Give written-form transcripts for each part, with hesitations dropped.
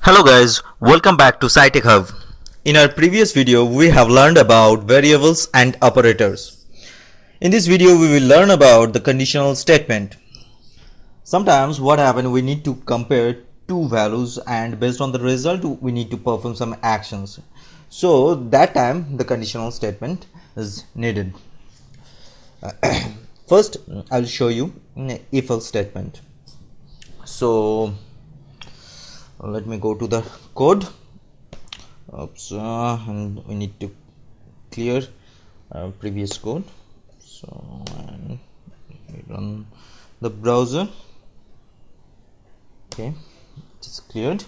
Hello guys, welcome back to SciTech Hub. In our previous video, we have learned about variables and operators. In this video, we will learn about the conditional statement. Sometimes what happens, we need to compare two values and based on the result, we need to perform some actions. So that time the conditional statement is needed. First, I will show you if-else statement. So let me go to the code. And we need to clear our previous code. So and we run the browser. Okay, it's cleared.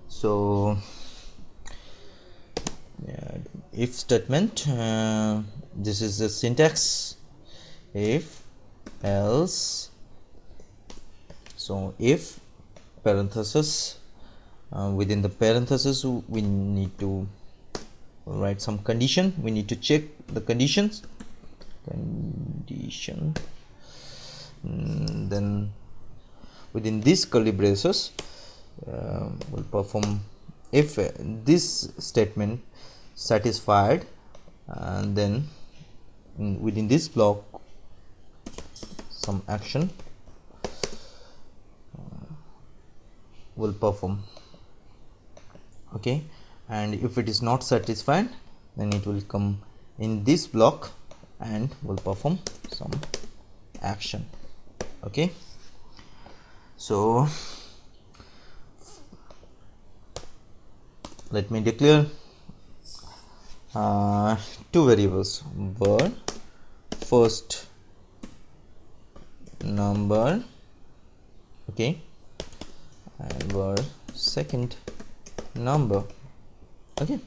So if statement, this is the syntax. If, else. So if parenthesis, within the parenthesis we need to write some condition. We need to check the conditions. Then within this curly braces we'll perform if this statement satisfied, and then within this block some action will perform. Okay, and if it is not satisfied, then it will come in this block and will perform some action. Okay, so let me declare two variables, var first number, okay, and var second number. Okay,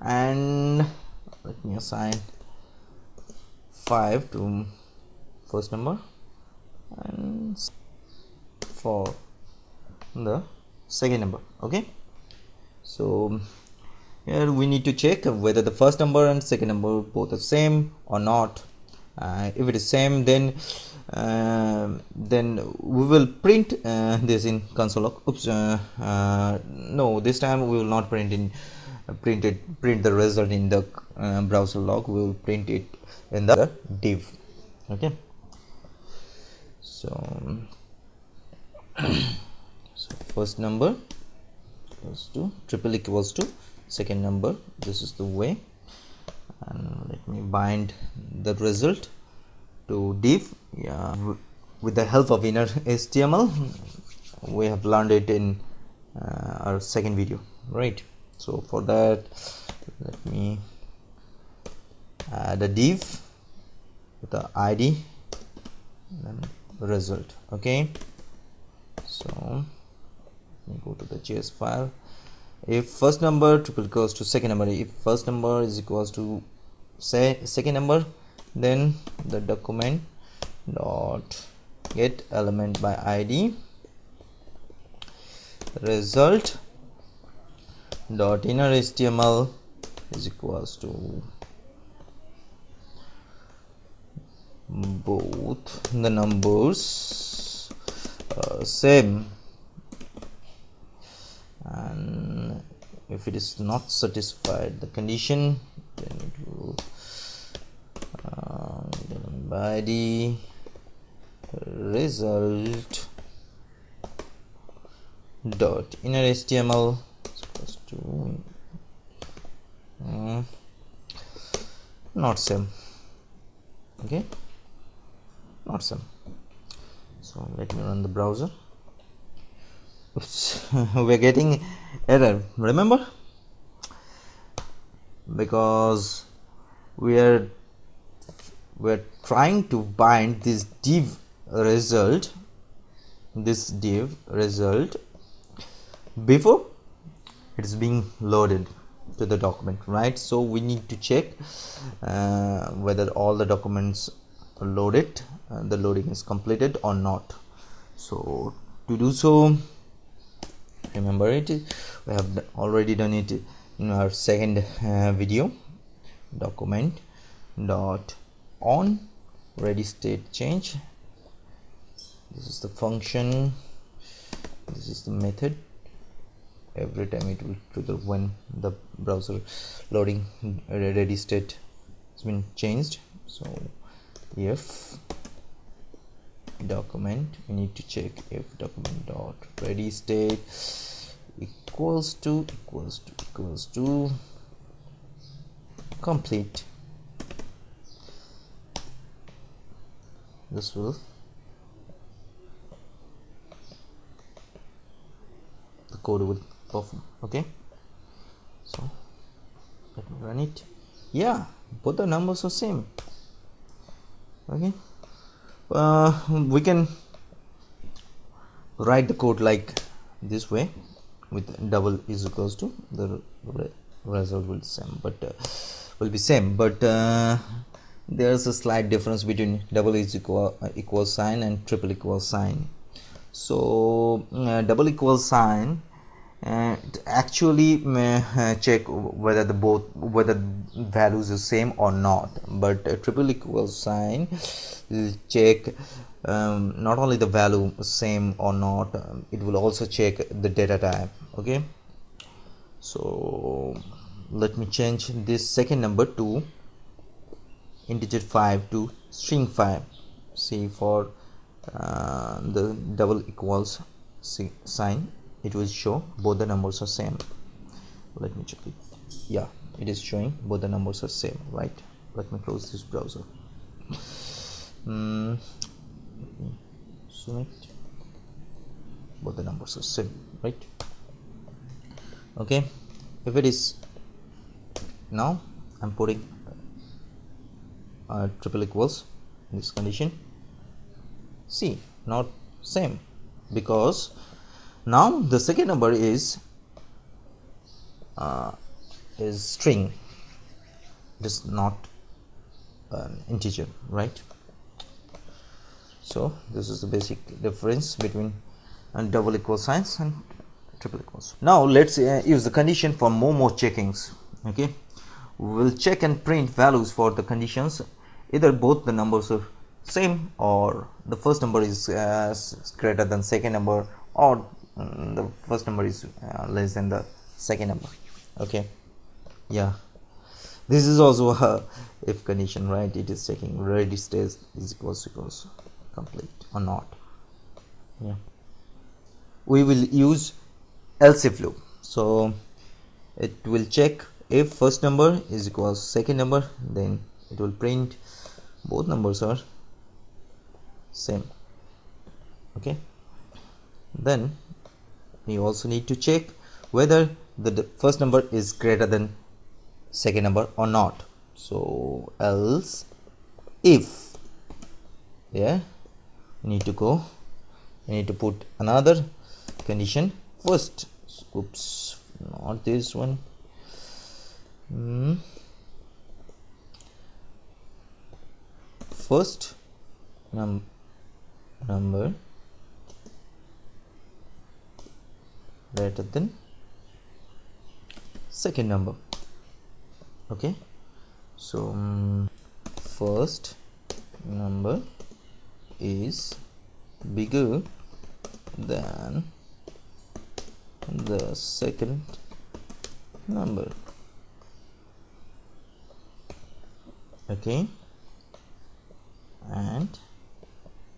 and let me assign 5 to first number and for the second number. Okay, so here we need to check whether the first number and second number both are same or not. If it is same, then we will print this in console log. Oops, no, this time we will not print the result in the browser log. We will print it in the div. Okay, so first number equals to triple equals to second number. This is the way, and let me bind the result to div. With the help of inner HTML, we have learned it in our second video, right? So for that, let me add a div with the ID and result. Okay, so let me go to the JS file. If first number triple equals to second number, if first number is equals to say second number, then the document dot get element by ID result dot inner HTML is equals to both the numbers same, and if it is not satisfied the condition, then it will by the result dot inner HTML is equals to not same. Okay, not same. So let me run the browser. Oops, we're getting error, remember, because we're trying to bind this div result before it is being loaded to the document, right? So we need to check whether all the documents are loaded, the loading is completed or not. So to do so, remember it, we have already done it in our second video. Document dot on ready state change, this is the function, this this is the method. Every time it will trigger when the browser loading ready state has been changed. So if document, we need to check if document dot ready state equals to complete, this will the code will perform. Okay, so let me run it. Yeah, both the numbers are same. Okay, we can write the code like this way, with double is equals to the result will be same, but there's a slight difference between double is equal sign and triple equal sign. So double equal sign actually check whether whether values are same or not, but triple equal sign will check not only the value same or not, it will also check the data type. Okay, so let me change this second number to integer 5 to string 5. See, for the double equals sign, it will show both the numbers are same. Let me check it. Yeah, it is showing both the numbers are same, right? Let me close this browser. Select, both the numbers are same, right? Okay, if it is, now I'm putting triple equals in this condition. See, not same, because now the second number is string, it is not an integer, right? So this is the basic difference between double equal signs and triple equals. Now let's use the condition for more checkings. Okay, we will check and print values for the conditions, either both the numbers are same, or the first number is greater than second number, or the first number is less than the second number. Okay, yeah, this is also a if condition, right? It is checking ready state is equals complete or not. Yeah, we will use else if loop. So it will check if first number is equals second number, then it will print both numbers are same. Okay, then we also need to check whether the first number is greater than second number or not. So else if, yeah, we need to put another condition first. Oops, not this one. First number greater than second number. Okay, so first number is bigger than the second number. Okay, and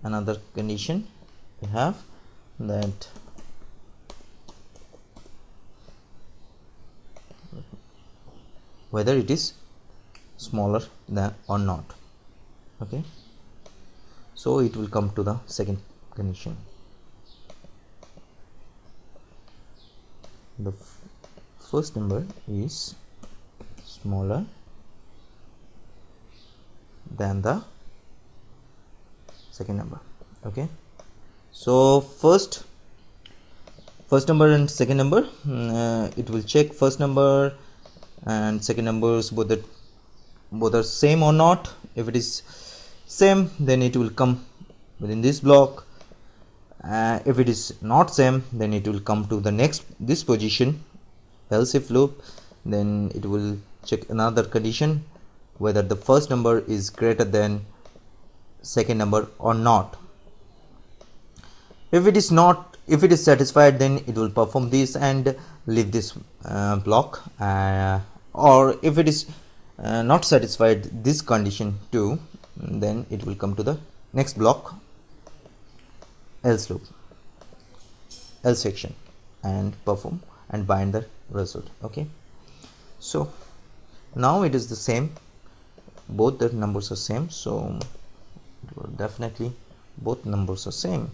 another condition we have that whether it is smaller than or not. Okay, so it will come to the second condition. The first number is smaller than the second number. Okay, so first number and second number, it will check first number and second numbers both are same or not. If it is same, then it will come within this block. If it is not same, then it will come to the next this position, else if loop. Then it will check another condition whether the first number is greater than second number or not. If it is not, if it is satisfied, then it will perform this and leave this block, or if it is not satisfied this condition too, then it will come to the next block, else loop, else section, and perform and bind the result. Okay, so now it is the same, both the numbers are same, so definitely both numbers are same.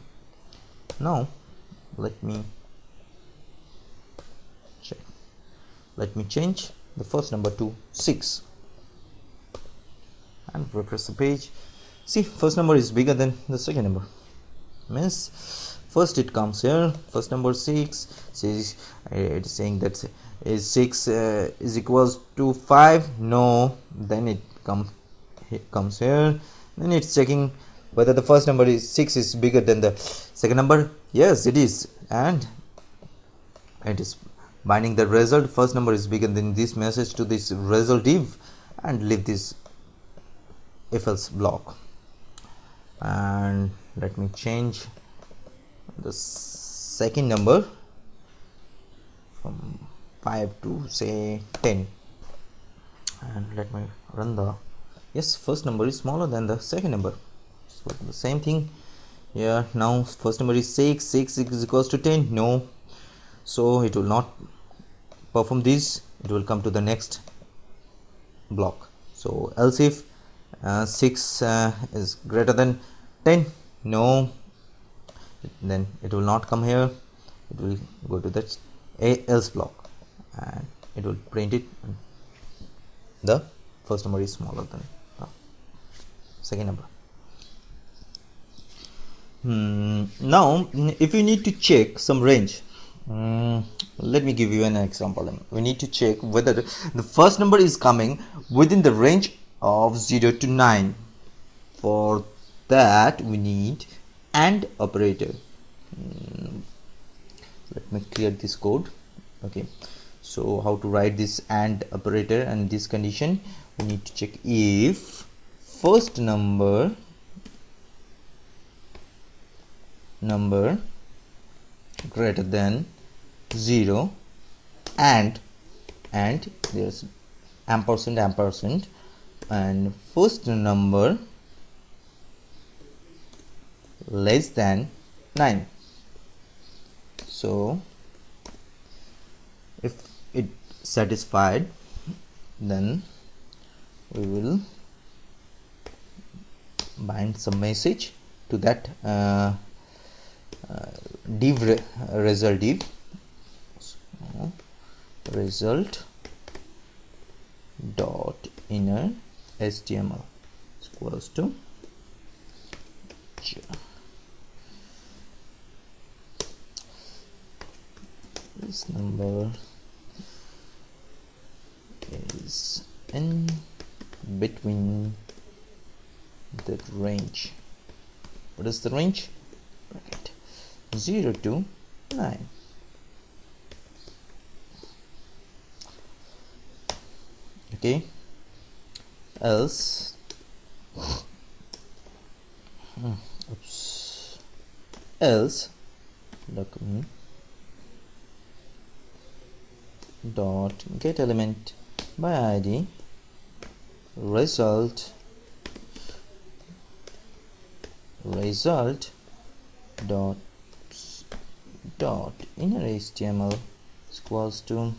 Now let me check, let me change the first number to 6 and refresh the page. See, first number is bigger than the second number, means first it comes here, first number 6 says, it is saying that is 6 is equals to 5, no, then it comes here, then it's checking whether the first number is 6 is bigger than the second number. Yes, it is, and it is binding the result, first number is bigger than this message to this result div, and leave this if else block. And let me change the second number from 5 to say 10, and let me run the, yes, first number is smaller than the second number, so the same thing here. Now first number is 6, 6 is equals to 10, no, so it will not perform this, it will come to the next block. So else if 6 is greater than 10, no, then it will not come here, it will go to that else block, and it will print it, the first number is smaller than the second number. Now if you need to check some range, let me give you an example. We need to check whether the first number is coming within the range of 0 to 9. For that we need AND operator. Let me clear this code. Okay, so how to write this AND operator and this condition, we need to check if first number greater than 0 and there's ampersand, and first number less than 9. So if it satisfied, then we will bind some message to that div result div. So, result dot inner HTML is equals to this number is in between that range. What is the range? Bracket 0 to 9. Okay, else else document dot get element by id result dot inner HTML is equals to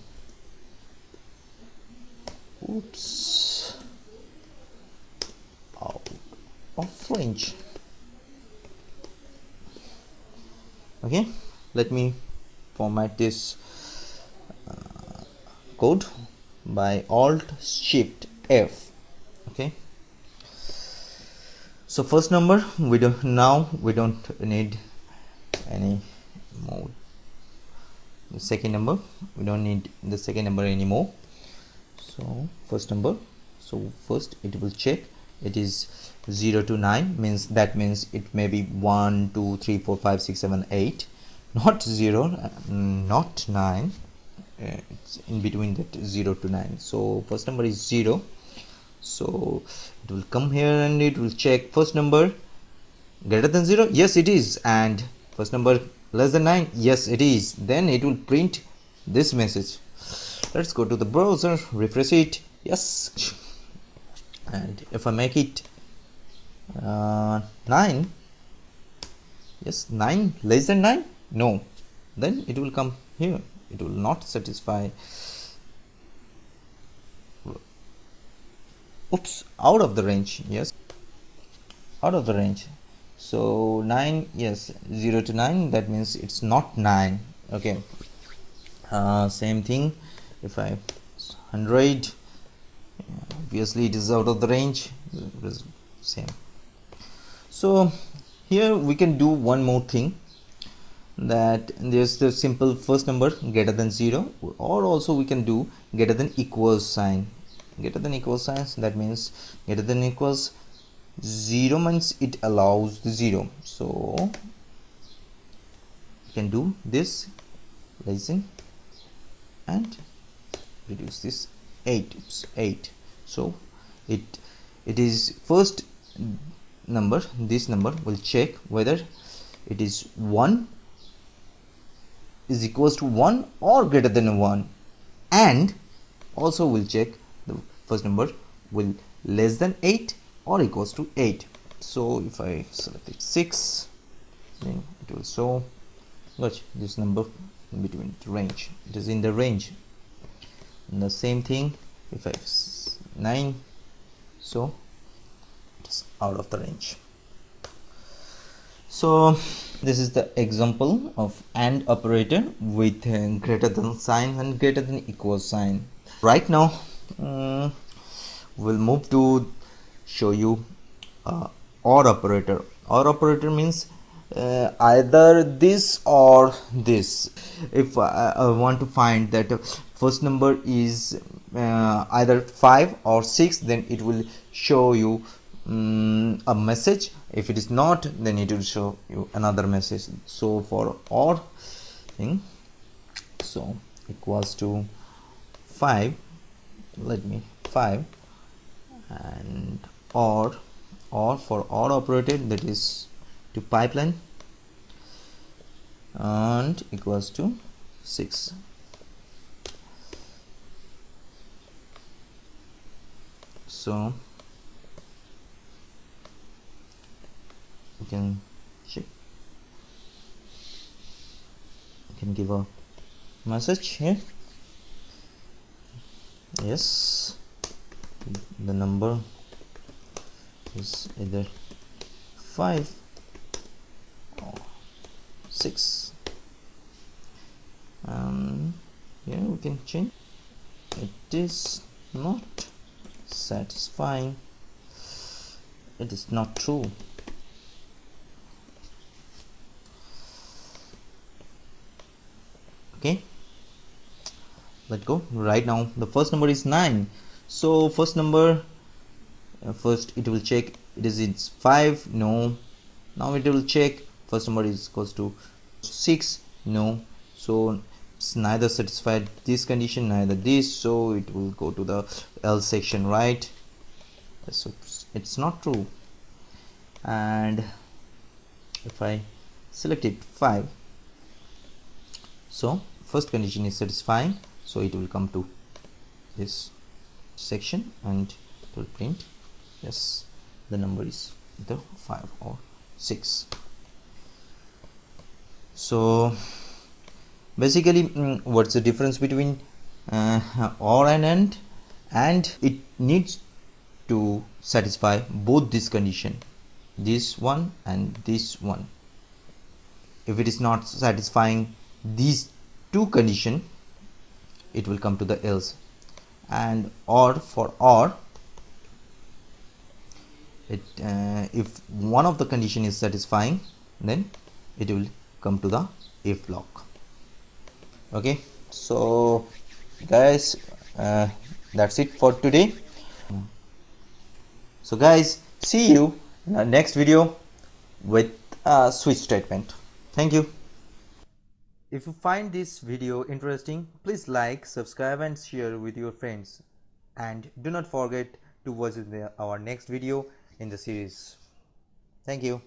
out of range. Okay, let me format this code by Alt Shift F. Okay, so first number we don't need any more. The second number we don't need the second number anymore. So first number, so first it will check it is 0 to 9, means that means it may be 1 2 3 4 5 6 7 8, not 0 not 9, it's in between that 0 to 9. So first number is 0, so it will come here and it will check first number greater than 0, yes it is, and first number less than 9, yes it is, then it will print this message. Let's go to the browser, refresh it, yes, and if I make it 9, yes, 9 less than 9, no, then it will come here, it will not satisfy. Oops, out of the range, yes, out of the range. So 9, yes, 0 to 9, that means it's not 9. Okay, same thing if I 100, obviously it is out of the range, same. So here we can do one more thing, that there's the simple first number greater than 0, or also we can do greater than equals sign. Greater than equals signs, that means greater than equals 0 means it allows the 0, so you can do this listen and reduce this 8. Oops, 8. So it is first number, this number will check whether it is 1 is equals to 1 or greater than 1, and also will check the first number will less than 8 or equals to 8. So if I select it 6, then it will show, watch this number in between the range, it is in the range. And the same thing if I 9, so it is out of the range. So this is the example of AND operator with greater than sign and greater than equal sign. Right now we'll move to show you OR operator. OR operator means either this or this. If I want to find that first number is either 5 or 6, then it will show you a message. If it is not, then it will show you another message. So for OR thing, so equals to 5, let me 5, and or for OR operator, that is to pipeline, and equals to 6. So you can check, you can give a message here, yes, the number is either 5 or 6, here we can change, it is not satisfying, it is not true. Okay, let's go. Right now the first number is 9, so first number, first it will check it is it's 5, no. Now it will check first number is equals to 6, no. So it's neither satisfied this condition, neither this, so it will go to the else section, right? So it's not true. And if I select it 5, so first condition is satisfying, so it will come to this section and it will print yes, the number is either 5 or 6. So basically what's the difference between OR and AND? It needs to satisfy both this condition, this one and this one. If it is not satisfying these two condition, it will come to the else. And OR, for OR, it if one of the condition is satisfying, then it will come to the if block. Okay, so guys, that's it for today. So guys, see you in the next video with a switch statement. Thank you. If you find this video interesting, please like, subscribe and share with your friends, and do not forget to watch our next video in the series. Thank you.